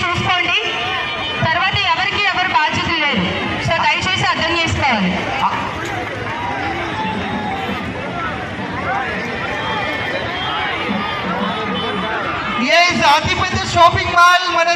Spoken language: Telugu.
చూసుకోండి. తర్వాత ఎవరికి ఎవరు బాధ్యత లేదు. సో దయచేసి అర్థం చేసుకోవాలి. అతిపెద్ద షాపింగ్ మాల్ మన